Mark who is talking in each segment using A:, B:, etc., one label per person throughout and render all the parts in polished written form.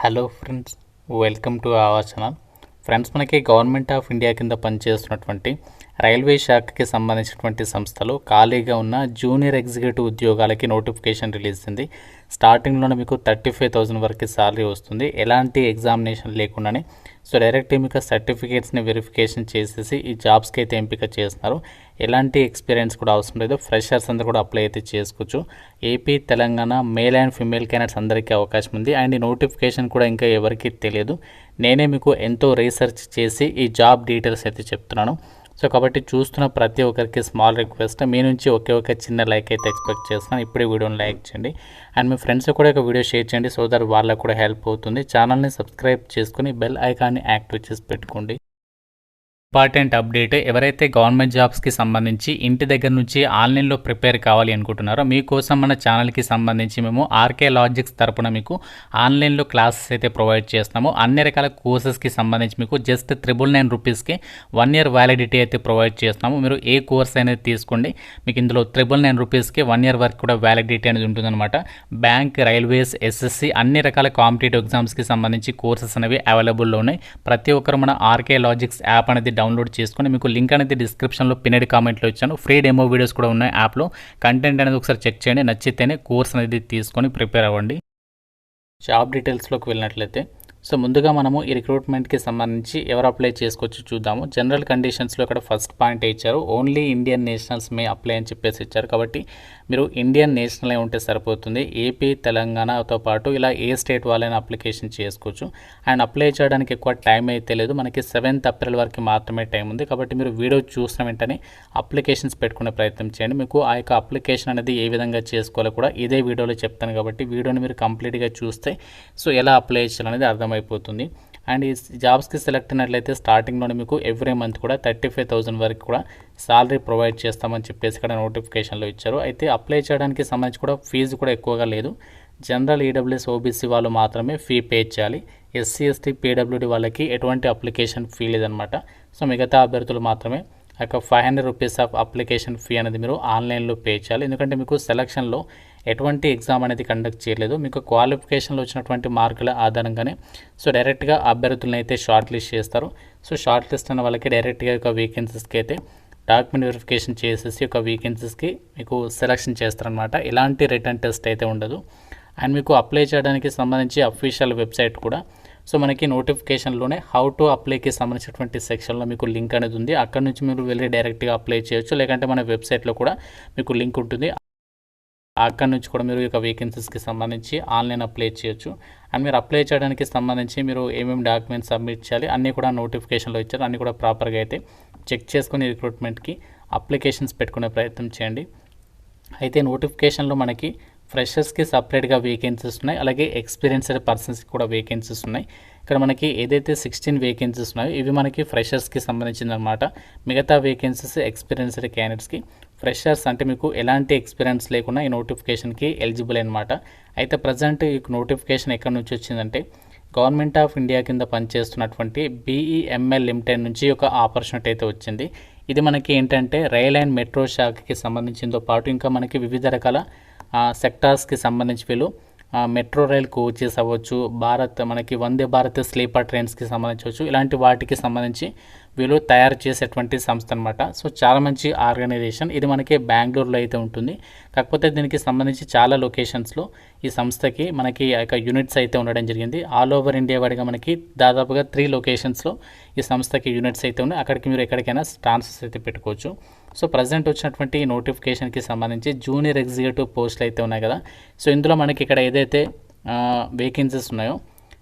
A: Hello friends, welcome to our channel. Friends, మనకి government of India కింద పనిచేస్తున్నటువంటి railway శాఖకి సంబంధించినటువంటి సంస్థలు ఖాళీగా ఉన్న జూనియర్ ఎగ్జిక్యూటివ్ ఉద్యోగాలకి నోటిఫికేషన్ రిలీజ్ అయింది. స్టార్టింగ్లోనే మీకు 35,000 వరకు శాలరీ వస్తుంది, ఎలాంటి ఎగ్జామినేషన్ లేకుండానే. సో డైరెక్ట్ మీకు సర్టిఫికేట్స్ని వెరిఫికేషన్ చేసేసి ఈ జాబ్స్కి అయితే ఎంపిక చేస్తున్నారు. ఎలాంటి ఎక్స్పీరియన్స్ కూడా అవసరం లేదు, ఫ్రెషర్స్ అందరూ కూడా అప్లై అయితే చేసుకోవచ్చు. AP, Telangana male and female candidates అందరికీ అవకాశం ఉంది. అండ్ ఈ నోటిఫికేషన్ కూడా ఇంకా ఎవరికీ తెలియదు. నేనే మీకు ఎంతో రీసెర్చ్ చేసి ఈ జాబ్ డీటెయిల్స్ అయితే చెప్తున్నాను. సో కాబట్టి చూస్తున్న ప్రతి ఒక్కరికి స్మాల్ రిక్వెస్ట్, మీ నుంచి ఒకే ఒక చిన్న లైక్ అయితే ఎక్స్పెక్ట్ చేస్తున్నాను. ఇప్పుడే వీడియోని లైక్ చేయండి అండ్ మీ ఫ్రెండ్స్ కూడా ఒక వీడియో షేర్ చేయండి, సో దట్ వాళ్ళకు కూడా హెల్ప్ అవుతుంది. ఛానల్ని సబ్స్క్రైబ్ చేసుకుని బెల్ ఐకాన్ని యాక్టివేట్ చేసి పెట్టుకోండి. ఇంపార్టెంట్ అప్డేట్, ఎవరైతే గవర్నమెంట్ జాబ్స్కి సంబంధించి ఇంటి దగ్గర నుంచి ఆన్లైన్లో ప్రిపేర్ కావాలి అనుకుంటున్నారో మీకోసం మన ఛానల్కి సంబంధించి మేము ఆర్కే లాజిక్స్ తరపున మీకు ఆన్లైన్లో క్లాసెస్ అయితే ప్రొవైడ్ చేస్తాము. అన్ని రకాల కోర్సెస్కి సంబంధించి మీకు జస్ట్ 999 రూపీస్కి 1 year వ్యాలిడిటీ అయితే ప్రొవైడ్ చేస్తాము. మీరు ఏ కోర్స్ అనేది తీసుకోండి, మీకు ఇందులో 999 రూపీస్కి 1 year వరకు కూడా వ్యాలిడిటీ అనేది ఉంటుందన్నమాట. బ్యాంక్, రైల్వేస్, ఎస్ఎస్సి అన్ని రకాల కాంపిటేటివ్ ఎగ్జామ్స్కి సంబంధించి కోర్సెస్ అనేవి అవైలబుల్లో ఉన్నాయి. ప్రతి ఒక్కరు మన ఆర్కే లాజిక్స్ యాప్ అనేది డౌన్లోడ్ చేసుకొని, మీకు లింక్ అనేది డిస్క్రిప్షన్లో పిన్నెడ్ కామెంట్లో ఇచ్చాను. ఫ్రీ డెమో వీడియోస్ కూడా ఉన్నాయి యాప్లో. కంటెంట్ అనేది ఒకసారి చెక్ చేయండి, నచ్చితేనే కోర్స్ అనేది తీసుకొని ప్రిపేర్ అవ్వండి. జాబ్ డీటెయిల్స్లోకి వెళ్ళినట్లయితే, సో ముందుగా మనము ఈ రిక్రూట్మెంట్కి సంబంధించి ఎవరు అప్లై చేసుకోవచ్చు చూద్దాము. జనరల్ కండిషన్స్లో ఇక్కడ ఫస్ట్ పాయింట్ ఇచ్చారు, ఓన్లీ ఇండియన్ నేషనల్స్ మే అప్లై అని చెప్పేసి ఇచ్చారు. కాబట్టి మీరు ఇండియన్ నేషనల్ అయి ఉంటే సరిపోతుంది. ఏపీ, తెలంగాణతో పాటు ఇలా ఏ స్టేట్ వాళ్ళైనా అప్లికేషన్ చేసుకోవచ్చు. అండ్ అప్లై చేయడానికి ఎక్కువ టైం అయితే లేదు, మనకి 7th April వరకు మాత్రమే టైం ఉంది. కాబట్టి మీరు వీడియో చూసిన వెంటనే అప్లికేషన్స్ పెట్టుకునే ప్రయత్నం చేయండి. మీకు ఆ యొక్క అప్లికేషన్ అనేది ఏ విధంగా చేసుకోవాలో కూడా ఇదే వీడియోలో చెప్తాను. కాబట్టి వీడియోని మీరు కంప్లీట్గా చూస్తే సో ఎలా అప్లై చేయాలనేది అర్థమైపోతుంది. అండ్ ఈ జాబ్స్కి సెలెక్ట్ అయినట్లయితే స్టార్టింగ్లోనే మీకు ఎవ్రీ మంత్ కూడా 35,000 వరకు కూడా సాలరీ ప్రొవైడ్ చేస్తామని చెప్పేసి ఇక్కడ నోటిఫికేషన్లో ఇచ్చారు. అయితే అప్లై చేయడానికి సంబంధించి కూడా ఫీజు కూడా ఎక్కువగా లేదు. జనరల్, ఈడబ్ల్యూఎస్, ఓబీసీ వాళ్ళు మాత్రమే ఫీ పే చేయాలి. ఎస్సీ, ఎస్టీ, పీడబ్ల్యూడీ వాళ్ళకి ఎటువంటి అప్లికేషన్ ఫీ లేదనమాట. సో మిగతా అభ్యర్థులు మాత్రమే ఒక 500 రూపీస్ ఆఫ్ అప్లికేషన్ ఫీ అనేది మీరు ఆన్లైన్లో పే చేయాలి. ఎందుకంటే మీకు సెలక్షన్లో ఎటువంటి ఎగ్జామ్ అనేది కండక్ట్ చేయలేదు, మీకు క్వాలిఫికేషన్లో వచ్చినటువంటి మార్కుల ఆధారంగానే సో డైరెక్ట్గా అభ్యర్థులను అయితే షార్ట్ లిస్ట్ చేస్తారు. సో షార్ట్ లిస్ట్ అన్న వాళ్ళకి డైరెక్ట్గా ఒక వేకెన్సీస్కి అయితే డాక్యుమెంట్ వెరిఫికేషన్ చేసేసి ఒక వేకెన్సీస్కి మీకు సెలక్షన్ చేస్తారనమాట. ఎలాంటి రిటర్న్ టెస్ట్ అయితే ఉండదు. అండ్ మీకు అప్లై చేయడానికి సంబంధించి అఫీషియల్ వెబ్సైట్ కూడా సో మనకి నోటిఫికేషన్లోనే హౌ టు అప్లైకి సంబంధించినటువంటి సెక్షన్లో మీకు లింక్ అనేది ఉంది. అక్కడ నుంచి మీరు వెళ్ళి డైరెక్ట్గా అప్లై చేయొచ్చు, లేకంటే మన వెబ్సైట్లో కూడా మీకు లింక్ ఉంటుంది. అక్కడ నుంచి కూడా మీరు ఇక వేకెన్సీస్కి సంబంధించి ఆన్లైన్ అప్లై చేయొచ్చు. అండ్ మీరు అప్లై చేయడానికి సంబంధించి మీరు ఏమేమి డాక్యుమెంట్స్ సబ్మిట్ చేయాలి అన్నీ కూడా నోటిఫికేషన్లో ఇచ్చారు. అన్నీ కూడా ప్రాపర్గా అయితే చెక్ చేసుకుని రిక్రూట్మెంట్కి అప్లికేషన్స్ పెట్టుకునే ప్రయత్నం చేయండి. అయితే నోటిఫికేషన్లో మనకి ఫ్రెషర్స్కి సపరేట్గా వేకెన్సీస్ ఉన్నాయి, అలాగే ఎక్స్పీరియన్స్డ్ పర్సన్స్కి కూడా వేకెన్సీస్ ఉన్నాయి. ఇక్కడ మనకి ఏదైతే 16 వేకెన్సీస్ ఉన్నాయో ఇవి మనకి ఫ్రెషర్స్కి సంబంధించిందనమాట. మిగతా వేకెన్సీస్ ఎక్స్పీరియన్స్డ్ క్యాండిడేట్స్కి. ఫ్రెషర్స్ అంటే మీకు ఎలాంటి ఎక్స్పీరియన్స్ లేకుండా ఈ నోటిఫికేషన్కి ఎలిజిబుల్ అనమాట. అయితే ప్రజెంట్ ఈ నోటిఫికేషన్ ఎక్కడి నుంచి వచ్చిందంటే గవర్నమెంట్ ఆఫ్ ఇండియా కింద పనిచేస్తున్నటువంటి బీఈఎంఎల్ లిమిటెడ్ నుంచి ఒక ఆపర్చునిటీ అయితే వచ్చింది. ఇది మనకి ఏంటంటే రైల్ అండ్ మెట్రో శాఖకి సంబంధించిందో పాటు ఇంకా మనకి వివిధ రకాల సెక్టార్స్కి సంబంధించి వీళ్ళు మెట్రో రైల్ కోచెస్ అవ్వచ్చు, మనకి వందే భారత్ స్లీపర్ ట్రైన్స్కి సంబంధించవచ్చు, ఇలాంటి వాటికి సంబంధించి వీళ్ళు తయారు చేసేటువంటి సంస్థ అనమాట. సో చాలా మంచి ఆర్గనైజేషన్. ఇది మనకి బెంగళూరులో అయితే ఉంటుంది. కాకపోతే దీనికి సంబంధించి చాలా లొకేషన్స్లో ఈ సంస్థకి మనకి యొక్క యూనిట్స్ అయితే ఉండడం జరిగింది. ఆల్ ఓవర్ ఇండియా వాడిగా మనకి దాదాపుగా 3 లొకేషన్స్లో ఈ సంస్థకి యూనిట్స్ అయితే ఉన్నాయి. అక్కడికి మీరు ఎక్కడికైనా ట్రాన్స్ఫర్స్ అయితే పెట్టుకోవచ్చు. సో ప్రజెంట్ వచ్చినటువంటి నోటిఫికేషన్కి సంబంధించి జూనియర్ ఎగ్జిక్యూటివ్ పోస్టులు అయితే ఉన్నాయి కదా. సో ఇందులో మనకి ఇక్కడ ఏదైతే వేకెన్సీస్ ఉన్నాయో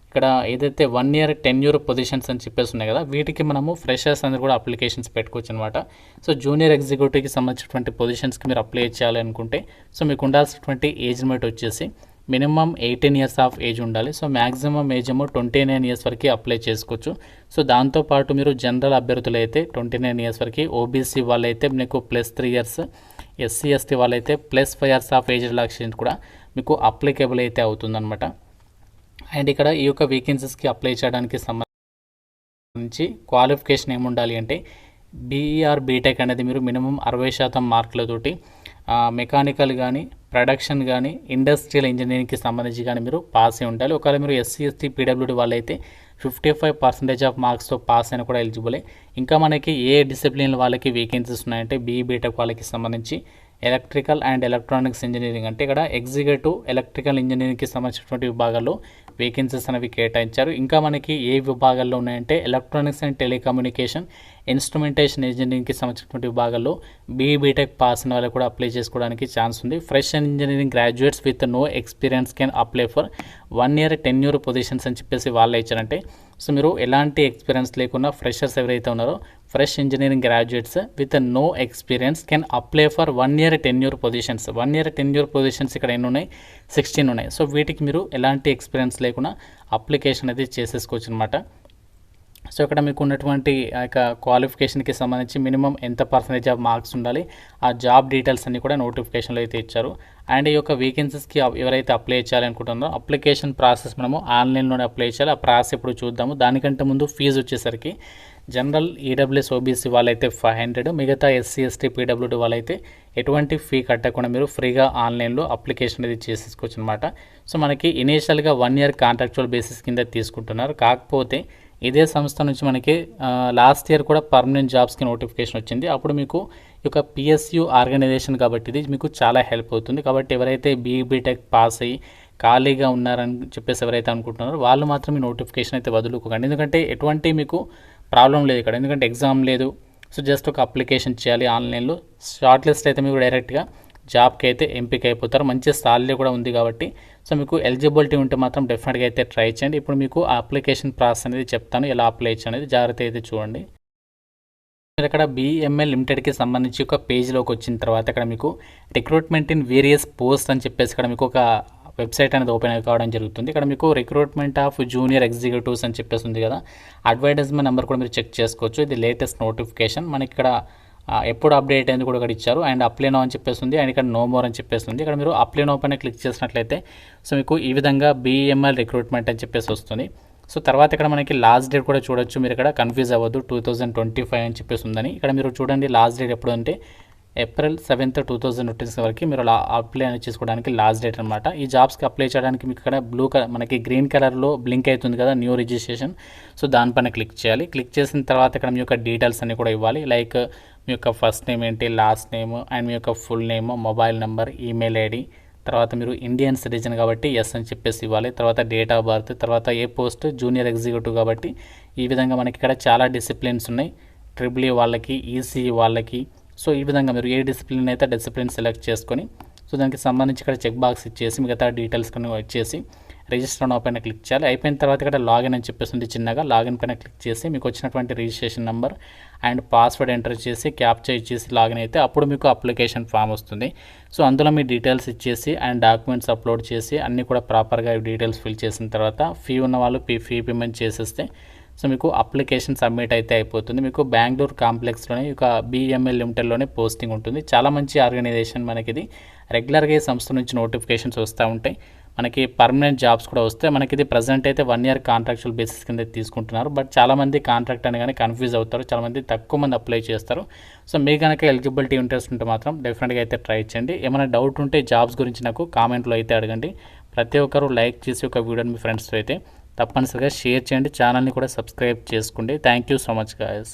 A: ఇక్కడ ఏదైతే 1 year tenure పొజిషన్స్ అని చెప్పేసి ఉన్నాయి కదా, వీటికి మనము ఫ్రెషర్స్ అనేది కూడా అప్లికేషన్స్ పెట్టుకోవచ్చు అనమాట. సో జూనియర్ ఎగ్జిక్యూటివ్కి సంబంధించినటువంటి పొజిషన్స్కి మీరు అప్లై చేయాలి అనుకుంటే సో మీకు ఉండాల్సినటువంటి ఏజ్ లిమిట్ వచ్చేసి మినిమం 18 years ఆఫ్ ఏజ్ ఉండాలి. సో మ్యాక్సిమం ఏజ్ ఏమో 29 years వరకు అప్లై చేసుకోవచ్చు. సో దాంతోపాటు మీరు జనరల్ అభ్యర్థులు అయితే 29 years వరకు, ఓబీసీ వాళ్ళైతే మీకు +3 years, ఎస్సీ ఎస్టీ వాళ్ళైతే +5 years ఆఫ్ ఏజ్ రిలాక్సేషన్ కూడా మీకు అప్లికేబుల్ అయితే అవుతుందన్నమాట. అండ్ ఇక్కడ ఈ యొక్క వేకెన్సీస్కి అప్లై చేయడానికి సంబంధించి క్వాలిఫికేషన్ ఏముండాలి అంటే బీఈఆర్ బీటెక్ అనేది మీరు మినిమం 60% మార్కులతోటి మెకానికల్ కానీ, ప్రొడక్షన్ కానీ, ఇండస్ట్రియల్ ఇంజనీరింగ్కి సంబంధించి కానీ మీరు పాస్ అయి ఉండాలి. ఒకవేళ మీరు ఎస్సీ ఎస్టీ పీడబ్ల్యూడీ వాళ్ళైతే 55% ఆఫ్ మార్క్స్తో పాస్ అయినా కూడా ఎలిజిబులే. ఇంకా మనకి ఏ డిసిప్లిన్ వాళ్ళకి వేకెన్సీస్ ఉన్నాయంటే బీఈ బీటెక్ వాళ్ళకి సంబంధించి ఎలక్ట్రికల్ అండ్ ఎలక్ట్రానిక్స్ ఇంజనీరింగ్, అంటే ఇక్కడ ఎగ్జిక్యూటివ్ ఎలక్ట్రికల్ ఇంజనీరింగ్కి సంబంధించినటువంటి విభాగాల్లో వేకెన్సీస్ అనేవి కేటాయించారు. ఇంకా మనకి ఏ విభాగాల్లో ఉన్నాయంటే ఎలక్ట్రానిక్స్ అండ్ టెలికమ్యూనికేషన్, ఇన్స్ట్రుమెంటేషన్ ఇంజనీరింగ్కి సంబంధించినటువంటి విభాగాల్లో బీఈ బీటెక్ పాస్ అయిన వాళ్ళు కూడా అప్లై చేసుకోవడానికి ఛాన్స్ ఉంది. Fresh engineering graduates with no experience can apply for 1 year tenure positions అని చెప్పేసి వాళ్ళే ఇచ్చారంటే, సో మీరు ఎలాంటి ఎక్స్పీరియన్స్ లేకుండా ఫ్రెషర్స్ ఎవరైతే ఉన్నారో fresh engineering graduates with no experience can apply for 1 year tenure positions. 1 year tenure positions ఇక్కడ ఎన్ని ఉన్నాయి? 16 ఉన్నాయి. సో వీటికి మీరు ఎలాంటి ఎక్స్పీరియన్స్ లేకుండా అప్లికేషన్ అనేది చేసేసుకోవచ్చు అనమాట. సో ఇక్కడ మీకు ఉన్నటువంటి ఆ యొక్క క్వాలిఫికేషన్కి సంబంధించి మినిమం ఎంత పర్సెంటేజ్ ఆఫ్ మార్క్స్ ఉండాలి, ఆ జాబ్ డీటెయిల్స్ అన్ని కూడా నోటిఫికేషన్లో అయితే ఇచ్చారు. అండ్ ఈ యొక్క వేకెన్సీస్కి ఎవరైతే అప్లై చేయాలి అనుకుంటున్నారో అప్లికేషన్ ప్రాసెస్ మనము ఆన్లైన్లోనే అప్లై చేయాలి. ఆ ప్రాసెస్ ఇప్పుడు చూద్దాము. దానికంటే ముందు ఫీజు వచ్చేసరికి జనరల్ ఈడబ్ల్యూఎస్ ఓబీసీ వాళ్ళైతే 500, మిగతా ఎస్సీ ఎస్టీ పీడబ్ల్యూడీ వాళ్ళైతే ఎటువంటి ఫీ కట్టకుండా మీరు ఫ్రీగా ఆన్లైన్లో అప్లికేషన్ అనేది చేసేసుకోవచ్చు అనమాట. సో మనకి ఇనీషియల్గా 1 year కాంట్రాక్చువల్ బేసిస్ కింద తీసుకుంటున్నారు. కాకపోతే ఇదే సంస్థ నుంచి మనకి లాస్ట్ ఇయర్ కూడా పర్మనెంట్ జాబ్స్కి నోటిఫికేషన్ వచ్చింది. అప్పుడు మీకు ఈ యొక్క పిఎస్యు ఆర్గనైజేషన్ కాబట్టి ఇది మీకు చాలా హెల్ప్ అవుతుంది. కాబట్టి ఎవరైతే బీఈ బీటెక్ పాస్ అయ్యి ఖాళీగా ఉన్నారని చెప్పేసి ఎవరైతే అనుకుంటున్నారో వాళ్ళు మాత్రం ఈ నోటిఫికేషన్ అయితే వదులుకోకండి. ఎందుకంటే ఎటువంటి మీకు ప్రాబ్లం లేదు ఇక్కడ, ఎందుకంటే ఎగ్జామ్ లేదు. సో జస్ట్ ఒక అప్లికేషన్ చేయాలి ఆన్లైన్లో. షార్ట్ లిస్ట్ అయితే మీకు డైరెక్ట్గా జాబ్కి అయితే ఎంపిక అయిపోతారు. మంచి సాలరీ కూడా ఉంది కాబట్టి సో మీకు ఎలిజిబిలిటీ ఉంటే మాత్రం డెఫినెట్గా అయితే ట్రై చేయండి. ఇప్పుడు మీకు ఆ అప్లికేషన్ ప్రాసెస్ అనేది చెప్తాను, ఎలా అప్లై అనేది జాగ్రత్త అయితే చూడండి. మీరు ఇక్కడ బిఎంఎల్ లిమిటెడ్కి సంబంధించి ఒక పేజ్లోకి వచ్చిన తర్వాత ఇక్కడ మీకు రిక్రూట్మెంట్ ఇన్ వేరియస్ పోస్ట్ అని చెప్పేసి ఇక్కడ మీకు ఒక వెబ్సైట్ అనేది ఓపెన్ కావడం జరుగుతుంది. ఇక్కడ మీకు రిక్రూట్మెంట్ ఆఫ్ జూనియర్ ఎగ్జిక్యూటివ్స్ అని చెప్పేసి ఉంది కదా, అడ్వర్టైజ్మెంట్ నెంబర్ కూడా మీరు చెక్ చేసుకోవచ్చు. ఇది లేటెస్ట్ నోటిఫికేషన్. మనకి ఇక్కడ ఎప్పుడు అప్డేట్ అయింది కూడా ఇక్కడ ఇచ్చారు. అండ్ అప్లై నో అని చెప్పేసి ఉంది, అండ్ ఇక్కడ నో మోర్ అని చెప్పేసి ఉంది. ఇక్కడ మీరు అప్లై నో పైన క్లిక్ చేసినట్లయితే సో మీకు ఈ విధంగా బిఎంఎల్ రిక్రూట్మెంట్ అని చెప్పేసి వస్తుంది. సో తర్వాత ఇక్కడ మనకి లాస్ట్ డేట్ కూడా చూడొచ్చు. మీరు ఇక్కడ కన్ఫ్యూజ్ అవ్వద్దు, 2025 అని చెప్పేసి ఉందని. ఇక్కడ మీరు చూడండి లాస్ట్ డేట్ ఎప్పుడు అంటే April 7th, 2026 వరకు మీరు అప్లై అనేది చేసుకోవడానికి లాస్ట్ డేట్ అనమాట. ఈ జాబ్స్కి అప్లై చేయడానికి మీకు ఇక్కడ బ్లూ కలర్ మనకి గ్రీన్ కలర్లో బ్లింక్ అవుతుంది కదా న్యూ రిజిస్ట్రేషన్. సో దానిపైన క్లిక్ చేయాలి. క్లిక్ చేసిన తర్వాత ఇక్కడ మీ యొక్క డీటెయిల్స్ అన్ని కూడా ఇవ్వాలి. లైక్ మీ యొక్క ఫస్ట్ నేమ్ ఏంటి, లాస్ట్ నేమ్, అండ్ మీ యొక్క full name, mobile number, email ID, తర్వాత మీరు ఇండియన్ సిటిజన్ కాబట్టి ఎస్ అని చెప్పేసి ఇవ్వాలి. తర్వాత డేట్ ఆఫ్ బర్త్, తర్వాత ఏ పోస్ట్ జూనియర్ ఎగ్జిక్యూటివ్ కాబట్టి ఈ విధంగా మనకి ఇక్కడ చాలా డిసిప్లిన్స్ ఉన్నాయి. ట్రిపుల్ ఈ వాళ్ళకి, ఈసీఈ వాళ్ళకి. సో ఈ విధంగా మీరు ఏ డిసిప్లిన్ అయితే డిసిప్లిన్ సెలెక్ట్ చేసుకొని సో దానికి సంబంధించి ఇక్కడ చెక్ బాక్స్ ఇచ్చేసి మిగతా డీటెయిల్స్ కొన్ని వచ్చేసి రిజిస్టర్ నౌ పైన క్లిక్ చేయాలి. అయిపోయిన తర్వాత ఇక్కడ లాగిన్ అని చెప్పేసి ఉంది చిన్నగా, లాగిన్ పైన క్లిక్ చేసి మీకు వచ్చినటువంటి registration number and password enter చేసి క్యాప్చర్ ఇచ్చేసి లాగిన్ అయితే అప్పుడు మీకు అప్లికేషన్ ఫామ్ వస్తుంది. సో అందులో మీ డీటెయిల్స్ ఇచ్చేసి అండ్ డాక్యుమెంట్స్ అప్లోడ్ చేసి అన్నీ కూడా ప్రాపర్గా డీటెయిల్స్ ఫిల్ చేసిన తర్వాత ఫీ ఉన్న వాళ్ళు ఫీ పేమెంట్ చేసేస్తే సో మీకు అప్లికేషన్ సబ్మిట్ అయితే అయిపోతుంది. మీకు బెంగళూరు కాంప్లెక్స్లోనే ఒక బిఎంఎల్ లిమిటెడ్లోనే పోస్టింగ్ ఉంటుంది. చాలా మంచి ఆర్గనైజేషన్ మనకి ఇది. రెగ్యులర్గా ఈ సంస్థ నుంచి నోటిఫికేషన్స్ వస్తూ ఉంటాయి. మనకి పర్మనెంట్ జాబ్స్ కూడా వస్తాయి. మనకి ఇది ప్రజెంట్ అయితే 1 year కాంట్రాక్చువల్ బేసిస్ కింద తీసుకుంటున్నారు. బట్ చాలామంది కాంట్రాక్ట్ అని కానీ కన్ఫ్యూజ్ అవుతారు, చాలామంది తక్కువ మంది అప్లై చేస్తారు. సో మీకు కనుక ఎలిజిబిలిటీ ఇంట్రెస్ట్ ఉంటే మాత్రం డెఫినెట్గా అయితే ట్రై చేయండి. ఏమైనా డౌట్ ఉంటే జాబ్స్ గురించి నాకు కామెంట్లో అయితే అడగండి. ప్రతి ఒక్కరు లైక్ చేసి ఒక వీడియోని మీ ఫ్రెండ్స్తో అయితే తప్పనిసరిగా షేర్ చేయండి. ఛానల్ని కూడా సబ్స్క్రైబ్ చేసుకోండి. Thank you so much guys.